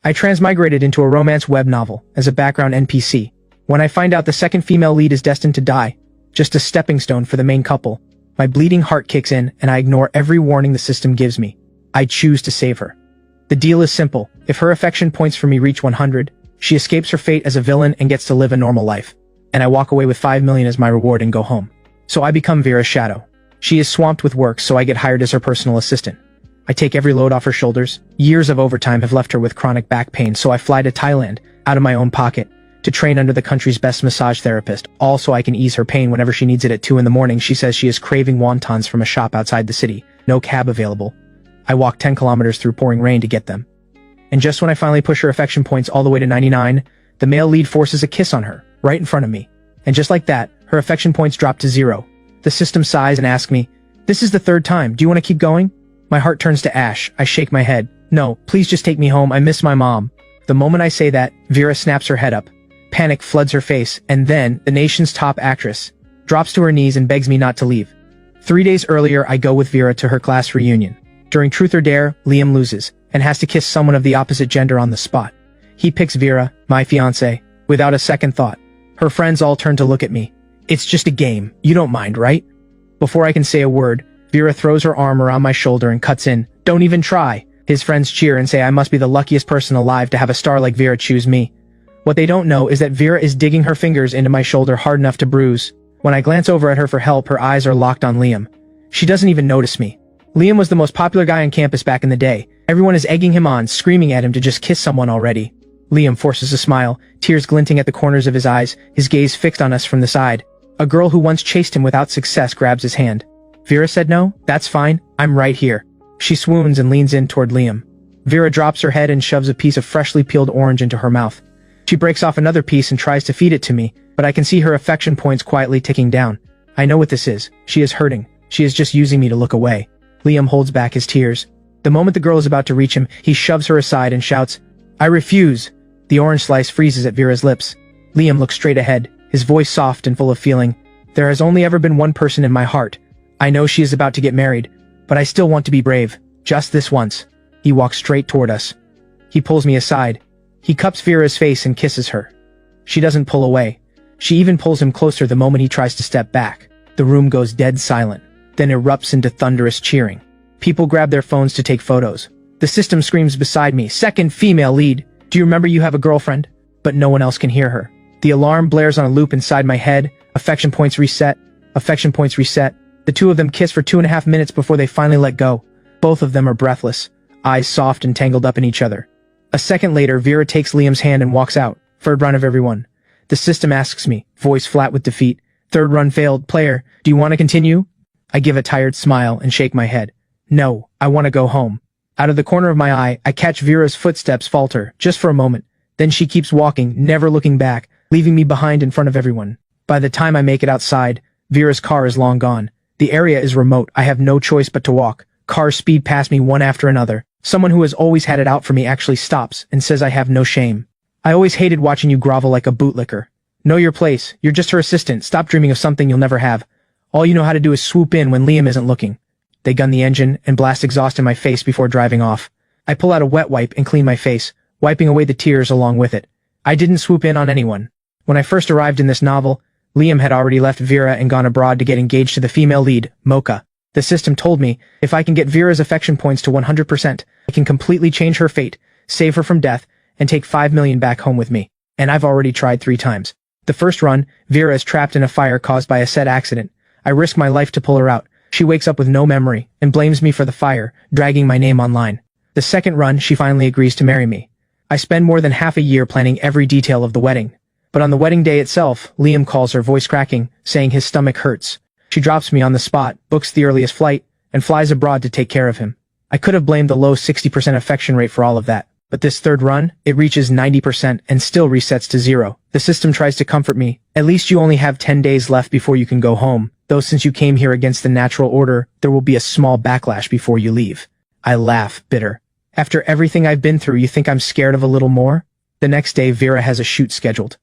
I transmigrated into a romance web novel as a background NPC. When I find out the second female lead is destined to die, just a stepping stone for the main couple, my bleeding heart kicks in and I ignore every warning the system gives me. I choose to save her. The deal is simple. If her affection points for me reach 100, she escapes her fate as a villain and gets to live a normal life. And I walk away with 5 million as my reward and go home. So I become Vera's shadow. She is swamped with work, so I get hired as her personal assistant. I take every load off her shoulders. Years of overtime have left her with chronic back pain, so I fly to Thailand, out of my own pocket, to train under the country's best massage therapist, all so I can ease her pain whenever she needs it at 2 in the morning. She says she is craving wontons from a shop outside the city. No cab available. I walk 10 kilometers through pouring rain to get them. And just when I finally push her affection points all the way to 99, the male lead forces a kiss on her, right in front of me. And just like that, her affection points drop to 0. The system sighs and asks me, "This is the 3rd time, do you want to keep going?" My heart turns to ash. I shake my head. "No, please just take me home, I miss my mom." The moment I say that, Vera snaps her head up. Panic floods her face, and then, the nation's top actress, drops to her knees and begs me not to leave. 3 days earlier, I go with Vera to her class reunion. During Truth or Dare, Liam loses, and has to kiss someone of the opposite gender on the spot. He picks Vera, my fiancée, without a second thought. Her friends all turn to look at me. "It's just a game, you don't mind, right?" Before I can say a word, Vera throws her arm around my shoulder and cuts in. "Don't even try." His friends cheer and say I must be the luckiest person alive to have a star like Vera choose me. What they don't know is that Vera is digging her fingers into my shoulder hard enough to bruise. When I glance over at her for help, her eyes are locked on Liam. She doesn't even notice me. Liam was the most popular guy on campus back in the day. Everyone is egging him on, screaming at him to just kiss someone already. Liam forces a smile, tears glinting at the corners of his eyes, his gaze fixed on us from the side. A girl who once chased him without success grabs his hand. "Vera said no? That's fine. I'm right here." She swoons and leans in toward Liam. Vera drops her head and shoves a piece of freshly peeled orange into her mouth. She breaks off another piece and tries to feed it to me, but I can see her affection points quietly ticking down. I know what this is. She is hurting. She is just using me to look away. Liam holds back his tears. The moment the girl is about to reach him, he shoves her aside and shouts, "I refuse." The orange slice freezes at Vera's lips. Liam looks straight ahead, his voice soft and full of feeling. "There has only ever been one person in my heart. I know she is about to get married, but I still want to be brave. Just this once." He walks straight toward us. He pulls me aside. He cups Vera's face and kisses her. She doesn't pull away. She even pulls him closer the moment he tries to step back. The room goes dead silent, then erupts into thunderous cheering. People grab their phones to take photos. The system screams beside me, "Second female lead. Do you remember you have a girlfriend?" But no one else can hear her. The alarm blares on a loop inside my head. Affection points reset. Affection points reset. The two of them kiss for 2.5 minutes before they finally let go. Both of them are breathless, eyes soft and tangled up in each other. A second later, Vera takes Liam's hand and walks out. "Third run of everyone." The system asks me, voice flat with defeat, "Third run failed. Player, do you want to continue?" I give a tired smile and shake my head. "No, I want to go home." Out of the corner of my eye, I catch Vera's footsteps falter, just for a moment. Then she keeps walking, never looking back, leaving me behind in front of everyone. By the time I make it outside, Vera's car is long gone. The area is remote. I have no choice but to walk. Cars speed past me one after another. Someone who has always had it out for me actually stops and says I have no shame. "I always hated watching you grovel like a bootlicker. Know your place. You're just her assistant. Stop dreaming of something you'll never have. All you know how to do is swoop in when Liam isn't looking." They gun the engine and blast exhaust in my face before driving off. I pull out a wet wipe and clean my face, wiping away the tears along with it. I didn't swoop in on anyone. When I first arrived in this novel, Liam had already left Vera and gone abroad to get engaged to the female lead, Mocha. The system told me, if I can get Vera's affection points to 100%, I can completely change her fate, save her from death, and take 5 million back home with me. And I've already tried 3 times. The first run, Vera is trapped in a fire caused by a said accident. I risk my life to pull her out. She wakes up with no memory, and blames me for the fire, dragging my name online. The second run, she finally agrees to marry me. I spend more than half a year planning every detail of the wedding. But on the wedding day itself, Liam calls her, voice cracking, saying his stomach hurts. She drops me on the spot, books the earliest flight, and flies abroad to take care of him. I could have blamed the low 60% affection rate for all of that. But this third run, it reaches 90% and still resets to 0. The system tries to comfort me. "At least you only have 10 days left before you can go home. Though since you came here against the natural order, there will be a small backlash before you leave." I laugh, bitter. "After everything I've been through, you think I'm scared of a little more?" The next day, Vera has a shoot scheduled.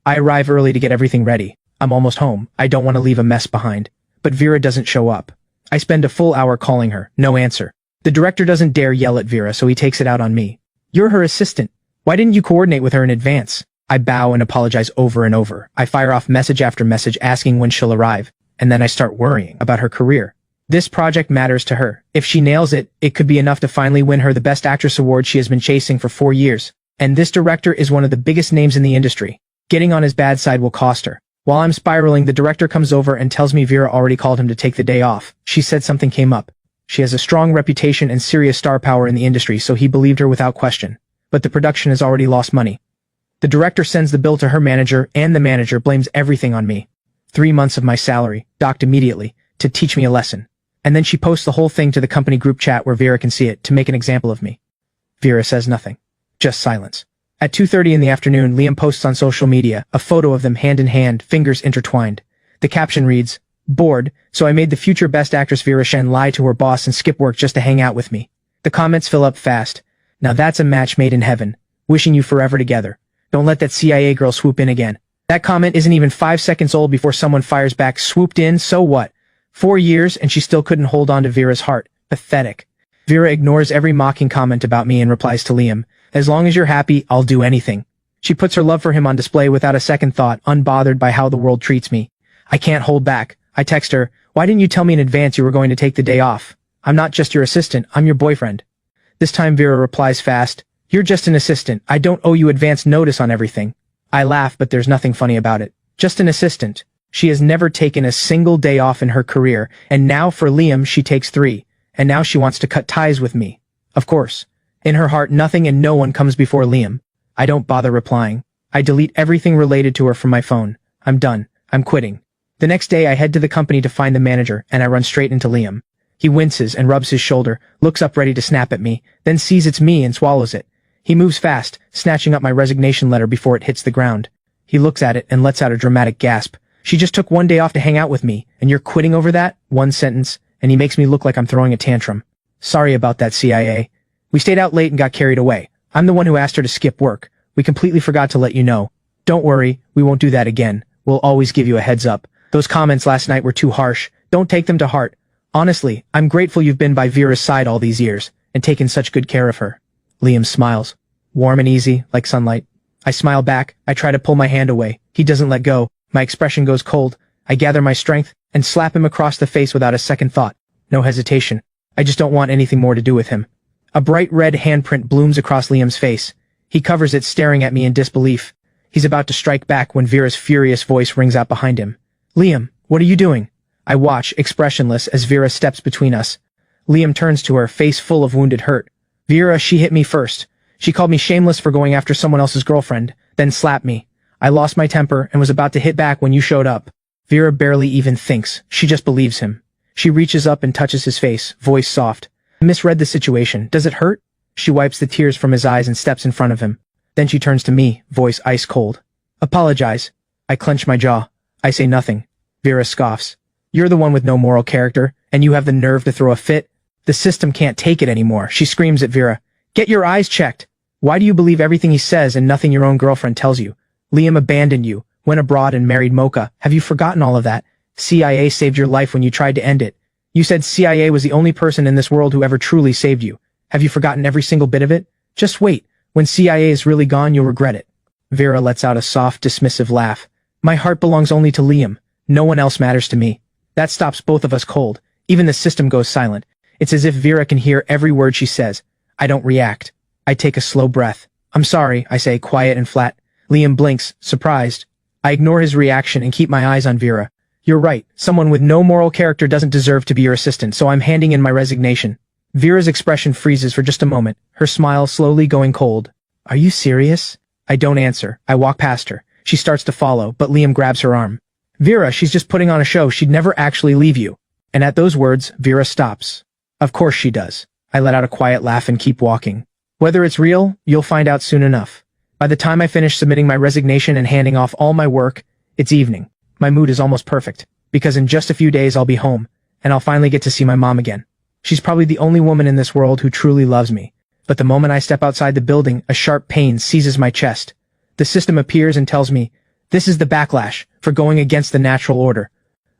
I arrive early to get everything ready. I'm almost home. I don't want to leave a mess behind. But Vera doesn't show up. I spend a full hour calling her. No answer. The director doesn't dare yell at Vera, so he takes it out on me. "You're her assistant. Why didn't you coordinate with her in advance? I bow and apologize over and over. I fire off message after message asking when she'll arrive, and then I start worrying about her career. This project matters to her. If she nails it, it could be enough to finally win her the Best Actress award she has been chasing for 4 years. And this director is one of the biggest names in the industry. Getting on his bad side will cost her. While I'm spiraling, the director comes over and tells me Vera already called him to take the day off. She said something came up. She has a strong reputation and serious star power in the industry, so he believed her without question. But the production has already lost money. The director sends the bill to her manager, and the manager blames everything on me. 3 months of my salary, docked immediately, to teach me a lesson. And then she posts the whole thing to the company group chat where Vera can see it, to make an example of me. Vera says nothing. Just silence. At 2:30 in the afternoon, Liam posts on social media a photo of them hand in hand, fingers intertwined. The caption reads, "Bored, so I made the future Best Actress Vera Shen lie to her boss and skip work just to hang out with me." The comments fill up fast. "Now that's a match made in heaven. Wishing you forever together. Don't let that CIA girl swoop in again." That comment isn't even 5 seconds old before someone fires back, "Swooped in, so what? 4 years and she still couldn't hold on to Vera's heart. Pathetic." Vera ignores every mocking comment about me and replies to Liam, "As long as you're happy, I'll do anything." She puts her love for him on display without a second thought, unbothered by how the world treats me. I can't hold back. I text her, "Why didn't you tell me in advance you were going to take the day off? I'm not just your assistant, I'm your boyfriend." This time Vera replies fast, "You're just an assistant. I don't owe you advance notice on everything." I laugh, but there's nothing funny about it. Just an assistant. She has never taken a single day off in her career, and now for Liam she takes 3, and now she wants to cut ties with me. Of course. In her heart, nothing and no one comes before Liam. I don't bother replying. I delete everything related to her from my phone. I'm done. I'm quitting. The next day I head to the company to find the manager, and I run straight into Liam. He winces and rubs his shoulder, looks up ready to snap at me, then sees it's me and swallows it. He moves fast, snatching up my resignation letter before it hits the ground. He looks at it and lets out a dramatic gasp. "She just took 1 day off to hang out with me, and you're quitting over that?" One sentence, and he makes me look like I'm throwing a tantrum. "Sorry about that, CIA. We stayed out late and got carried away. I'm the one who asked her to skip work. We completely forgot to let you know. Don't worry, we won't do that again. We'll always give you a heads up. Those comments last night were too harsh. Don't take them to heart. Honestly, I'm grateful you've been by Vera's side all these years, and taken such good care of her." Liam smiles. Warm and easy, like sunlight. I smile back. I try to pull my hand away. He doesn't let go. My expression goes cold. I gather my strength and slap him across the face without a second thought. No hesitation. I just don't want anything more to do with him. A bright red handprint blooms across Liam's face. He covers it, staring at me in disbelief. He's about to strike back when Vera's furious voice rings out behind him. "Liam, what are you doing?" I watch, expressionless, as Vera steps between us. Liam turns to her, face full of wounded hurt. "Vera, she hit me first. She called me shameless for going after someone else's girlfriend, then slapped me. I lost my temper and was about to hit back when you showed up." Vera barely even thinks. She just believes him. She reaches up and touches his face, voice soft. "I misread the situation. Does it hurt?" She wipes the tears from his eyes and steps in front of him. Then she turns to me, voice ice cold. "Apologize." I clench my jaw. I say nothing. Vera scoffs. "You're the one with no moral character, and you have the nerve to throw a fit? The system can't take it anymore." She screams at Vera. "Get your eyes checked. Why do you believe everything he says and nothing your own girlfriend tells you? Liam abandoned you, went abroad and married Mocha. Have you forgotten all of that? CIA saved your life when you tried to end it. You said CIA was the only person in this world who ever truly saved you. Have you forgotten every single bit of it? Just wait. When CIA is really gone, you'll regret it." Vera lets out a soft, dismissive laugh. "My heart belongs only to Liam. No one else matters to me." That stops both of us cold. Even the system goes silent. It's as if Vera can hear every word she says. I don't react. I take a slow breath. "I'm sorry," I say, quiet and flat. Liam blinks, surprised. I ignore his reaction and keep my eyes on Vera. "You're right. Someone with no moral character doesn't deserve to be your assistant, so I'm handing in my resignation." Vera's expression freezes for just a moment, her smile slowly going cold. "Are you serious?" I don't answer. I walk past her. She starts to follow, but Liam grabs her arm. "Vera, she's just putting on a show. She'd never actually leave you." And at those words, Vera stops. Of course she does. I let out a quiet laugh and keep walking. Whether it's real, you'll find out soon enough. By the time I finish submitting my resignation and handing off all my work, it's evening. My mood is almost perfect, because in just a few days I'll be home, and I'll finally get to see my mom again. She's probably the only woman in this world who truly loves me. But the moment I step outside the building, a sharp pain seizes my chest. The system appears and tells me, this is the backlash for going against the natural order.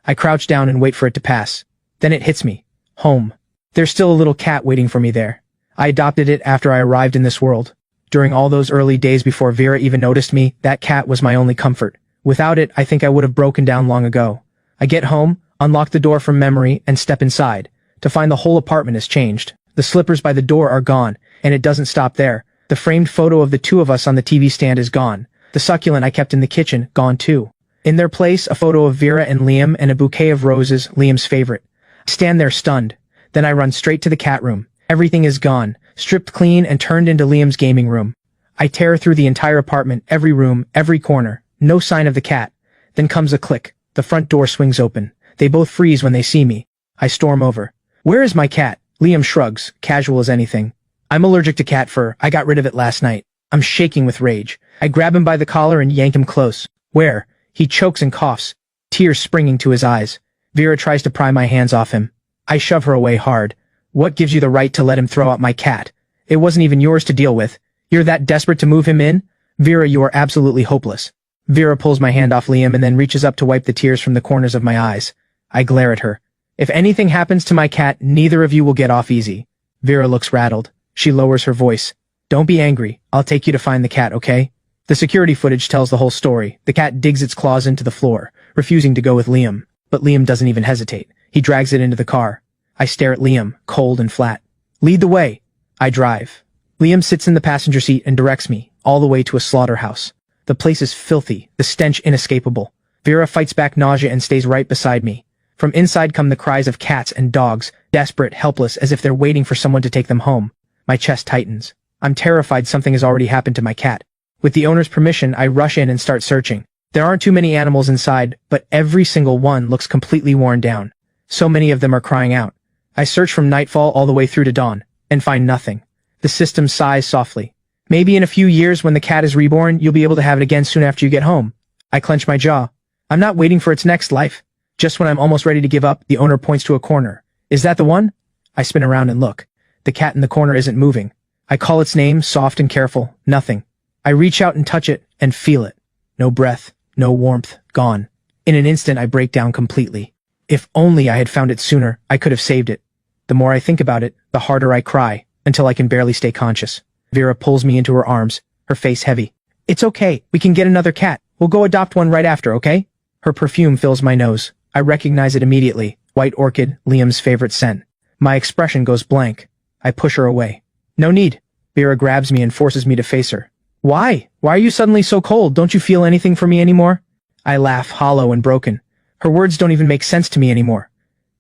I crouch down and wait for it to pass. Then it hits me. Home. There's still a little cat waiting for me there. I adopted it after I arrived in this world. During all those early days before Vera even noticed me, that cat was my only comfort. Without it, I think I would have broken down long ago. I get home, unlock the door from memory, and step inside, to find the whole apartment has changed. The slippers by the door are gone, and it doesn't stop there. The framed photo of the two of us on the TV stand is gone. The succulent I kept in the kitchen, gone too. In their place, a photo of Vera and Liam and a bouquet of roses, Liam's favorite. I stand there stunned. Then I run straight to the cat room. Everything is gone, stripped clean and turned into Liam's gaming room. I tear through the entire apartment, every room, every corner. No sign of the cat. Then comes a click. The front door swings open. They both freeze when they see me. I storm over. "Where is my cat?" Liam shrugs, casual as anything. "I'm allergic to cat fur. I got rid of it last night." I'm shaking with rage. I grab him by the collar and yank him close. "Where?" He chokes and coughs, tears springing to his eyes. Vera tries to pry my hands off him. I shove her away hard. "What gives you the right to let him throw out my cat? It wasn't even yours to deal with. You're that desperate to move him in? Vera, you are absolutely hopeless." Vera pulls my hand off Liam and then reaches up to wipe the tears from the corners of my eyes. I glare at her. "If anything happens to my cat, neither of you will get off easy." Vera looks rattled. She lowers her voice. "Don't be angry. I'll take you to find the cat, okay?" The security footage tells the whole story. The cat digs its claws into the floor, refusing to go with Liam. But Liam doesn't even hesitate. He drags it into the car. I stare at Liam, cold and flat. "Lead the way." I drive. Liam sits in the passenger seat and directs me, all the way to a slaughterhouse. The place is filthy, the stench inescapable. Vera fights back nausea and stays right beside me. From inside come the cries of cats and dogs, desperate, helpless, as if they're waiting for someone to take them home. My chest tightens. I'm terrified something has already happened to my cat. With the owner's permission, I rush in and start searching. There aren't too many animals inside, but every single one looks completely worn down. So many of them are crying out. I search from nightfall all the way through to dawn, and find nothing. The system sighs softly. "Maybe in a few years when the cat is reborn, you'll be able to have it again soon after you get home." I clench my jaw. I'm not waiting for its next life. Just when I'm almost ready to give up, the owner points to a corner. "Is that the one?" I spin around and look. The cat in the corner isn't moving. I call its name, soft and careful. Nothing. I reach out and touch it, and feel it. No breath, no warmth, gone. In an instant, I break down completely. If only I had found it sooner, I could have saved it. The more I think about it, the harder I cry, until I can barely stay conscious. Vera pulls me into her arms, her face heavy. "It's okay, we can get another cat. We'll go adopt one right after, okay?" Her perfume fills my nose. I recognize it immediately. White orchid, Liam's favorite scent. My expression goes blank. I push her away. "No need." Vera grabs me and forces me to face her. "Why? Why are you suddenly so cold? Don't you feel anything for me anymore?" I laugh, hollow and broken. Her words don't even make sense to me anymore.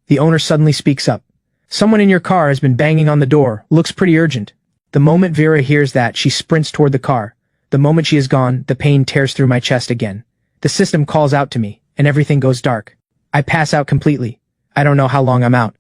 The owner suddenly speaks up. "Someone in your car has been banging on the door. Looks pretty urgent." The moment Vera hears that, she sprints toward the car. The moment she is gone, the pain tears through my chest again. The system calls out to me, and everything goes dark. I pass out completely. I don't know how long I'm out.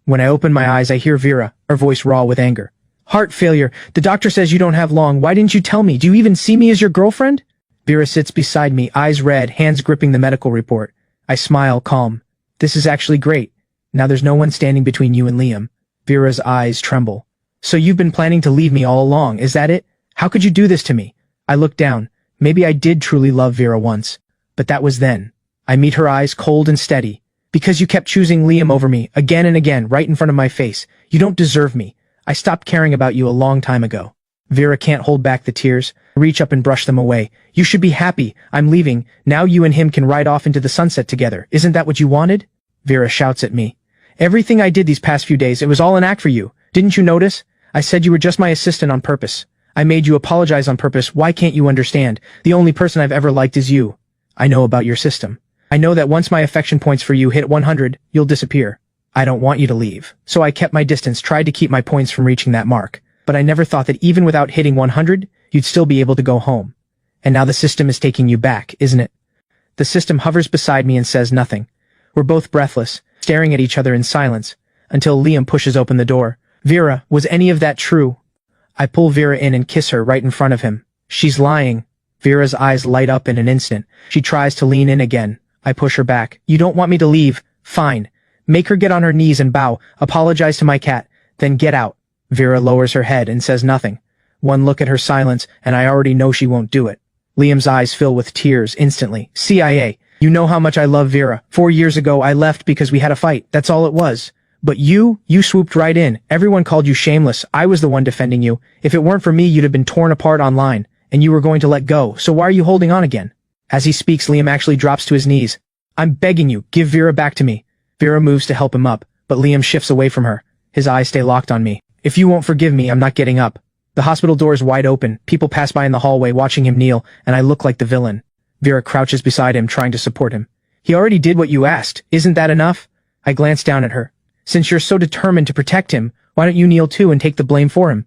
When I open my eyes, I hear Vera, her voice raw with anger. "Heart failure. The doctor says you don't have long. Why didn't you tell me? Do you even see me as your girlfriend?" Vera sits beside me, eyes red, hands gripping the medical report. I smile, calm. "This is actually great. Now there's no one standing between you and Liam." Vera's eyes tremble. "So you've been planning to leave me all along, is that it? How could you do this to me?" I look down. Maybe I did truly love Vera once. But that was then. I meet her eyes, cold and steady. "Because you kept choosing Liam over me, again and again, right in front of my face. You don't deserve me. I stopped caring about you a long time ago." Vera can't hold back the tears. I reach up and brush them away. "You should be happy. I'm leaving. Now you and him can ride off into the sunset together. Isn't that what you wanted?" Vera shouts at me. "Everything I did these past few days, it was all an act for you. Didn't you notice? I said you were just my assistant on purpose. I made you apologize on purpose. Why can't you understand? The only person I've ever liked is you. I know about your system. I know that once my affection points for you hit 100, you'll disappear. I don't want you to leave. So I kept my distance, tried to keep my points from reaching that mark. But I never thought that even without hitting 100, you'd still be able to go home. And now the system is taking you back, isn't it?" The system hovers beside me and says nothing. We're both breathless, staring at each other in silence, until Liam pushes open the door. "Vera, was any of that true?" I pull Vera in and kiss her right in front of him. "She's lying." Vera's eyes light up in an instant. She tries to lean in again. I push her back. "You don't want me to leave? Fine. Make her get on her knees and bow, apologize to my cat, then get out." Vera lowers her head and says nothing. One look at her silence, and I already know she won't do it. Liam's eyes fill with tears instantly. "CIA, you know how much I love Vera. 4 years ago I left because we had a fight. That's all it was. But you swooped right in. Everyone called you shameless. I was the one defending you. If it weren't for me, you'd have been torn apart online, and you were going to let go. So why are you holding on again? As he speaks, Liam actually drops to his knees. I'm begging you, give Vera back to me. Vera moves to help him up, but Liam shifts away from her. His eyes stay locked on me. If you won't forgive me, I'm not getting up. The hospital door is wide open. People pass by in the hallway watching him kneel, and I look like the villain. Vera crouches beside him, trying to support him. He already did what you asked. Isn't that enough? I glance down at her. Since you're so determined to protect him, why don't you kneel too and take the blame for him?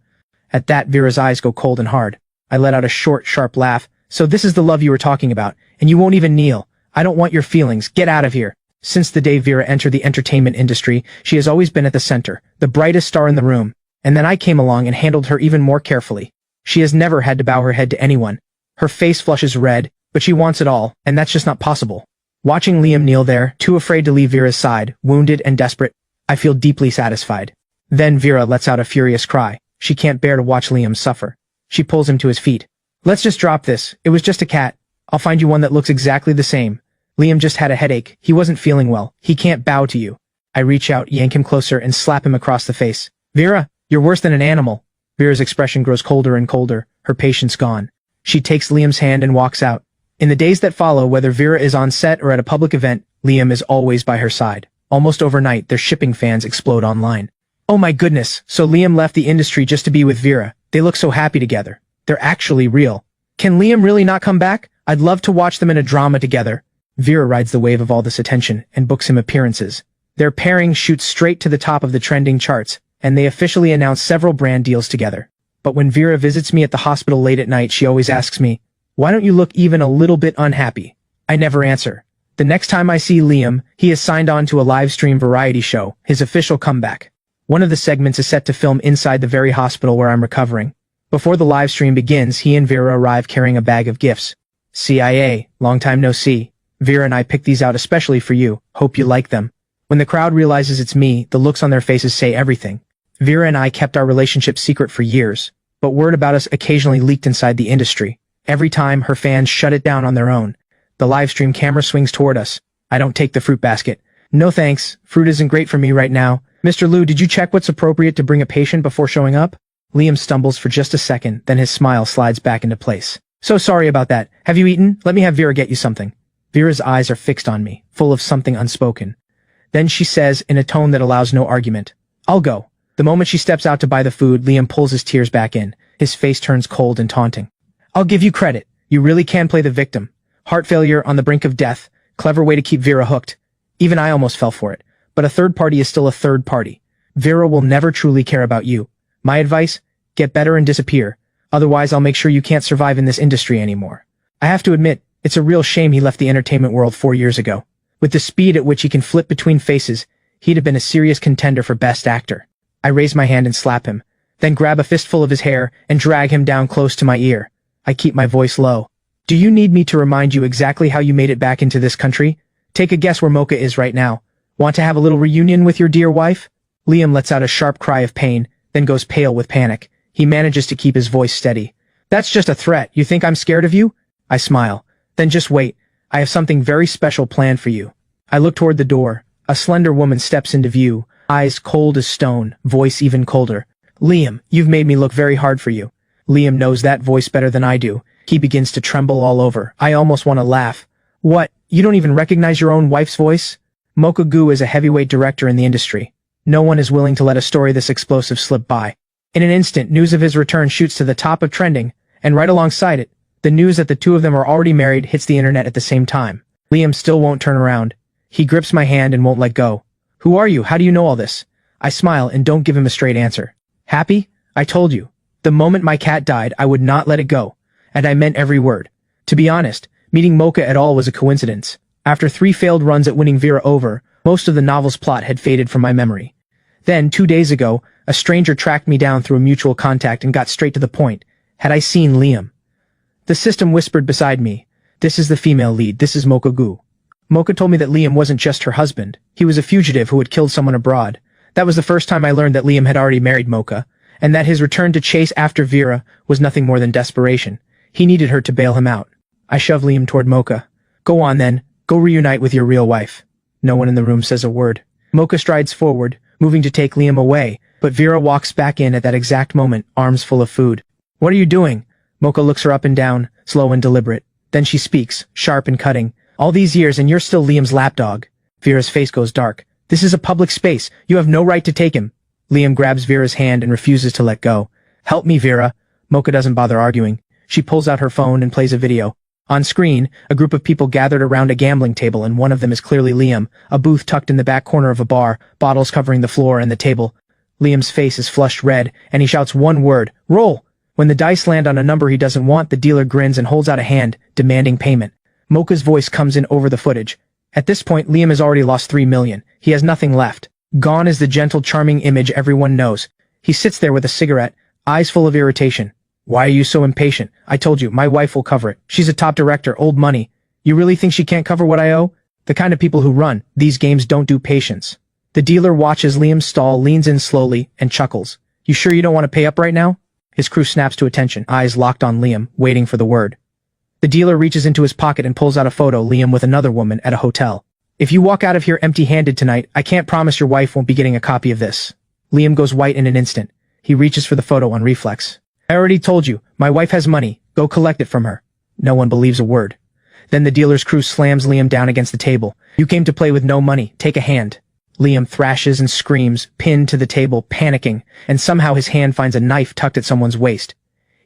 At that, Vera's eyes go cold and hard. I let out a short, sharp laugh. So this is the love you were talking about, and you won't even kneel. I don't want your feelings. Get out of here. Since the day Vera entered the entertainment industry, she has always been at the center, the brightest star in the room. And then I came along and handled her even more carefully. She has never had to bow her head to anyone. Her face flushes red, but she wants it all, and that's just not possible. Watching Liam kneel there, too afraid to leave Vera's side, wounded and desperate, I feel deeply satisfied. Then Vera lets out a furious cry. She can't bear to watch Liam suffer. She pulls him to his feet. Let's just drop this. It was just a cat. I'll find you one that looks exactly the same. Liam just had a headache. He wasn't feeling well. He can't bow to you. I reach out, yank him closer, and slap him across the face. Vera, you're worse than an animal. Vera's expression grows colder and colder, her patience gone. She takes Liam's hand and walks out. In the days that follow, whether Vera is on set or at a public event, Liam is always by her side. Almost overnight, their shipping fans explode online. Oh my goodness, so Liam left the industry just to be with Vera. They look so happy together. They're actually real. Can Liam really not come back? I'd love to watch them in a drama together. Vera rides the wave of all this attention and books him appearances. Their pairing shoots straight to the top of the trending charts, and they officially announce several brand deals together. But when Vera visits me at the hospital late at night, she always asks me, why don't you look even a little bit unhappy? I never answer. The next time I see Liam, he is signed on to a live stream variety show, his official comeback. One of the segments is set to film inside the very hospital where I'm recovering. Before the live stream begins, he and Vera arrive carrying a bag of gifts. CIA, long time no see. Vera and I picked these out especially for you. Hope you like them. When the crowd realizes it's me, the looks on their faces say everything. Vera and I kept our relationship secret for years, but word about us occasionally leaked inside the industry. Every time, her fans shut it down on their own. The live stream camera swings toward us. I don't take the fruit basket. No thanks, fruit isn't great for me right now. Mr. Liu, did you check what's appropriate to bring a patient before showing up? Liam stumbles for just a second, then his smile slides back into place. So sorry about that. Have you eaten? Let me have Vera get you something. Vera's eyes are fixed on me, full of something unspoken. Then she says, in a tone that allows no argument, I'll go. The moment she steps out to buy the food, Liam pulls his tears back in. His face turns cold and taunting. I'll give you credit. You really can play the victim. Heart failure on the brink of death. Clever way to keep Vera hooked. Even I almost fell for it. But a third party is still a third party. Vera will never truly care about you. My advice? Get better and disappear. Otherwise, I'll make sure you can't survive in this industry anymore. I have to admit, it's a real shame he left the entertainment world 4 years ago. With the speed at which he can flip between faces, he'd have been a serious contender for Best Actor. I raise my hand and slap him, then grab a fistful of his hair and drag him down close to my ear. I keep my voice low. Do you need me to remind you exactly how you made it back into this country? Take a guess where Mocha is right now. Want to have a little reunion with your dear wife? Liam lets out a sharp cry of pain, then goes pale with panic. He manages to keep his voice steady. That's just a threat. You think I'm scared of you? I smile. Then just wait. I have something very special planned for you. I look toward the door. A slender woman steps into view, eyes cold as stone, voice even colder. Liam, you've made me look very hard for you. Liam knows that voice better than I do. He begins to tremble all over. I almost want to laugh. What? You don't even recognize your own wife's voice? Mocha Gu is a heavyweight director in the industry. No one is willing to let a story this explosive slip by. In an instant, news of his return shoots to the top of trending, and right alongside it, the news that the two of them are already married hits the internet at the same time. Liam still won't turn around. He grips my hand and won't let go. Who are you? How do you know all this? I smile and don't give him a straight answer. Happy? I told you. The moment my cat died, I would not let it go. And I meant every word. To be honest, meeting Mocha at all was a coincidence. After 3 failed runs at winning Vera over, most of the novel's plot had faded from my memory. Then, 2 days ago, a stranger tracked me down through a mutual contact and got straight to the point. Had I seen Liam? The system whispered beside me. This is the female lead. This is Mocha Gu. Mocha told me that Liam wasn't just her husband. He was a fugitive who had killed someone abroad. That was the first time I learned that Liam had already married Mocha, and that his return to chase after Vera was nothing more than desperation. He needed her to bail him out. I shove Liam toward Mocha. Go on then. Go reunite with your real wife. No one in the room says a word. Mocha strides forward, moving to take Liam away, but Vera walks back in at that exact moment, arms full of food. "What are you doing?" Mocha looks her up and down, slow and deliberate. Then she speaks, sharp and cutting. "All these years and you're still Liam's lapdog." Vera's face goes dark. "This is a public space. You have no right to take him." Liam grabs Vera's hand and refuses to let go. "Help me, Vera." Mocha doesn't bother arguing. She pulls out her phone and plays a video. On screen, a group of people gathered around a gambling table, and one of them is clearly Liam, a booth tucked in the back corner of a bar, bottles covering the floor and the table. Liam's face is flushed red, and he shouts one word, "Roll!" When the dice land on a number he doesn't want, the dealer grins and holds out a hand, demanding payment. Mocha's voice comes in over the footage. At this point, Liam has already lost 3 million. He has nothing left. Gone is the gentle, charming image everyone knows. He sits there with a cigarette, eyes full of irritation. "Why are you so impatient? I told you, my wife will cover it. She's a top director, old money. You really think she can't cover what I owe?" The kind of people who run these games don't do patience. The dealer watches Liam stall, leans in slowly, and chuckles. "You sure you don't want to pay up right now?" His crew snaps to attention, eyes locked on Liam, waiting for the word. The dealer reaches into his pocket and pulls out a photo of Liam with another woman at a hotel. "If you walk out of here empty-handed tonight, I can't promise your wife won't be getting a copy of this." Liam goes white in an instant. He reaches for the photo on reflex. "I already told you, my wife has money. Go collect it from her." No one believes a word. Then the dealer's crew slams Liam down against the table. "You came to play with no money. Take a hand." Liam thrashes and screams, pinned to the table, panicking, and somehow his hand finds a knife tucked at someone's waist.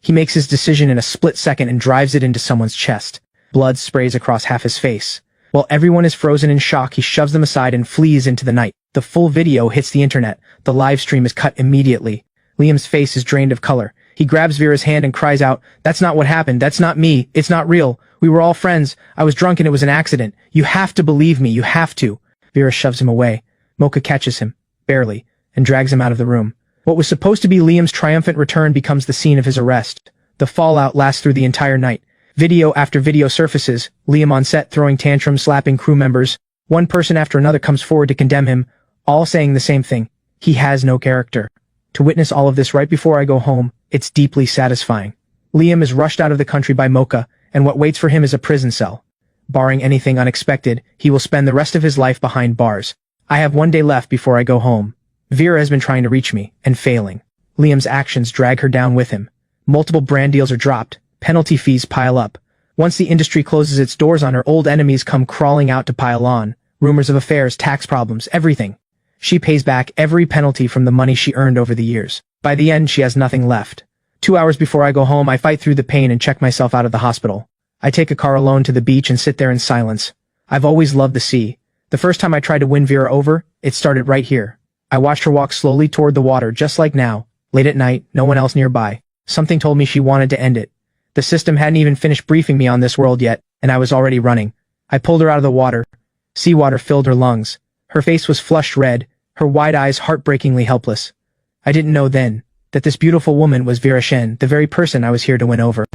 He makes his decision in a split second and drives it into someone's chest. Blood sprays across half his face. While everyone is frozen in shock, he shoves them aside and flees into the night. The full video hits the internet. The live stream is cut immediately. Liam's face is drained of color. He grabs Vera's hand and cries out, "That's not what happened. That's not me. It's not real. We were all friends. I was drunk and it was an accident. You have to believe me. You have to." Vera shoves him away. Mocha catches him, barely, and drags him out of the room. What was supposed to be Liam's triumphant return becomes the scene of his arrest. The fallout lasts through the entire night. Video after video surfaces, Liam on set throwing tantrums, slapping crew members. One person after another comes forward to condemn him, all saying the same thing. He has no character. To witness all of this right before I go home, it's deeply satisfying. Liam is rushed out of the country by Mocha, and what waits for him is a prison cell. Barring anything unexpected, he will spend the rest of his life behind bars. I have 1 day left before I go home. Vera has been trying to reach me, and failing. Liam's actions drag her down with him. Multiple brand deals are dropped. Penalty fees pile up. Once the industry closes its doors on her, old enemies come crawling out to pile on. Rumors of affairs, tax problems, everything. She pays back every penalty from the money she earned over the years. By the end, she has nothing left. 2 hours before I go home, I fight through the pain and check myself out of the hospital. I take a car alone to the beach and sit there in silence. I've always loved the sea. The first time I tried to win Vera over, it started right here. I watched her walk slowly toward the water, just like now. Late at night, no one else nearby. Something told me she wanted to end it. The system hadn't even finished briefing me on this world yet, and I was already running. I pulled her out of the water. Seawater filled her lungs. Her face was flushed red, her wide eyes heartbreakingly helpless. I didn't know then that this beautiful woman was Vera Shen, the very person I was here to win over.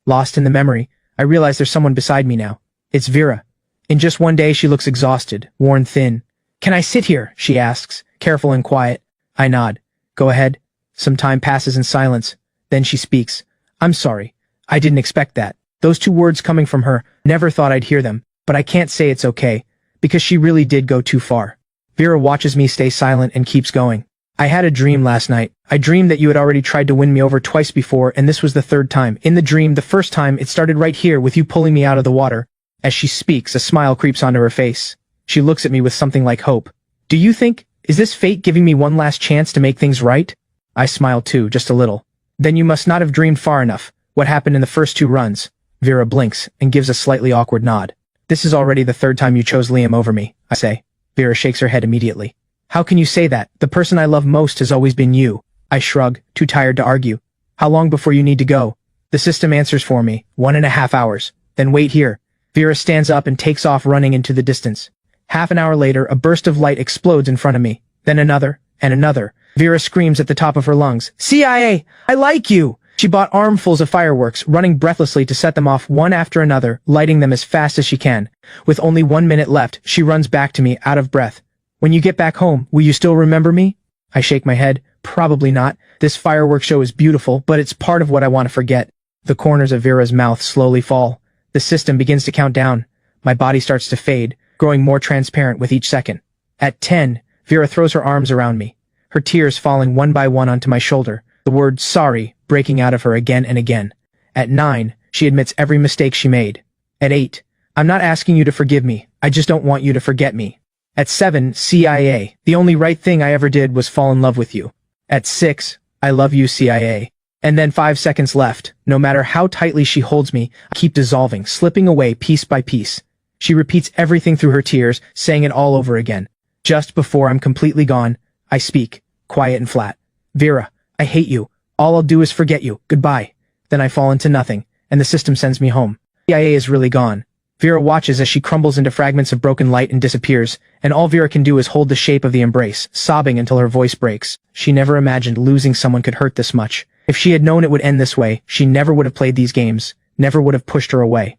Lost in the memory, I realize there's someone beside me now. It's Vera. In just 1 day, she looks exhausted, worn thin. "Can I sit here?" she asks, careful and quiet. I nod. "Go ahead." Some time passes in silence. Then she speaks. "I'm sorry. I didn't expect that." Those 2 words coming from her, never thought I'd hear them, but I can't say it's okay, because she really did go too far. Vera watches me stay silent and keeps going. "I had a dream last night. I dreamed that you had already tried to win me over twice before, and this was the 3rd time. In the dream, the first time, it started right here with you pulling me out of the water." As she speaks, a smile creeps onto her face. She looks at me with something like hope. "Do you think, is this fate giving me one last chance to make things right?" I smile too, just a little. "Then you must not have dreamed far enough. What happened in the first 2 runs?" Vera blinks and gives a slightly awkward nod. "This is already the 3rd time you chose Liam over me," I say. Vera shakes her head immediately. "How can you say that? The person I love most has always been you." I shrug, too tired to argue. "How long before you need to go?" The system answers for me. 1.5 hours. "Then wait here." Vera stands up and takes off running into the distance. Half an hour later, a burst of light explodes in front of me. Then another, and another. Vera screams at the top of her lungs, "CIA! I like you!" She bought armfuls of fireworks, running breathlessly to set them off one after another, lighting them as fast as she can. With only 1 minute left, she runs back to me, out of breath. "When you get back home, will you still remember me?" I shake my head. "Probably not. This fireworks show is beautiful, but it's part of what I want to forget." The corners of Vera's mouth slowly fall. The system begins to count down. My body starts to fade, growing more transparent with each second. At 10, Vera throws her arms around me, her tears falling one by one onto my shoulder, the word sorry breaking out of her again and again. At 9, she admits every mistake she made. At 8, I'm not asking you to forgive me, I just don't want you to forget me. At 7, CIA, the only right thing I ever did was fall in love with you. At 6, I love you, CIA. And then 5 seconds left. No matter how tightly she holds me, I keep dissolving, slipping away piece by piece. She repeats everything through her tears, saying it all over again. Just before I'm completely gone, I speak, quiet and flat. Vera, I hate you. All I'll do is forget you. Goodbye. Then I fall into nothing, and the system sends me home. CIA is really gone. Vera watches as she crumbles into fragments of broken light and disappears, and all Vera can do is hold the shape of the embrace, sobbing until her voice breaks. She never imagined losing someone could hurt this much. If she had known it would end this way, she never would have played these games, never would have pushed her away.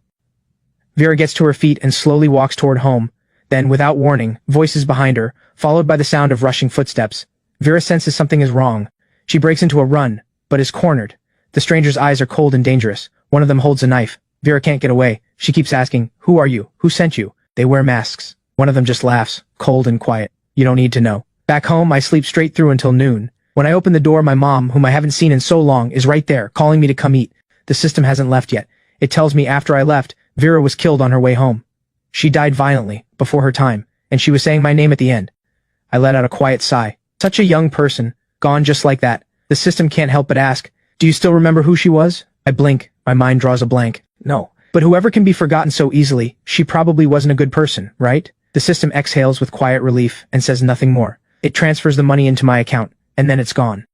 Vera gets to her feet and slowly walks toward home. Then, without warning, voices behind her, followed by the sound of rushing footsteps. Vera senses something is wrong. She breaks into a run, but is cornered. The stranger's eyes are cold and dangerous. One of them holds a knife. Vera can't get away. She keeps asking, "Who are you? Who sent you?" They wear masks. One of them just laughs, cold and quiet. "You don't need to know." Back home, I sleep straight through until noon. When I open the door, my mom, whom I haven't seen in so long, is right there, calling me to come eat. The system hasn't left yet. It tells me after I left, Vera was killed on her way home. She died violently, before her time, and she was saying my name at the end. I let out a quiet sigh. Such a young person, gone just like that. The system can't help but ask, "Do you still remember who she was?" I blink, my mind draws a blank. No. But whoever can be forgotten so easily, she probably wasn't a good person, right? The system exhales with quiet relief and says nothing more. It transfers the money into my account, and then it's gone.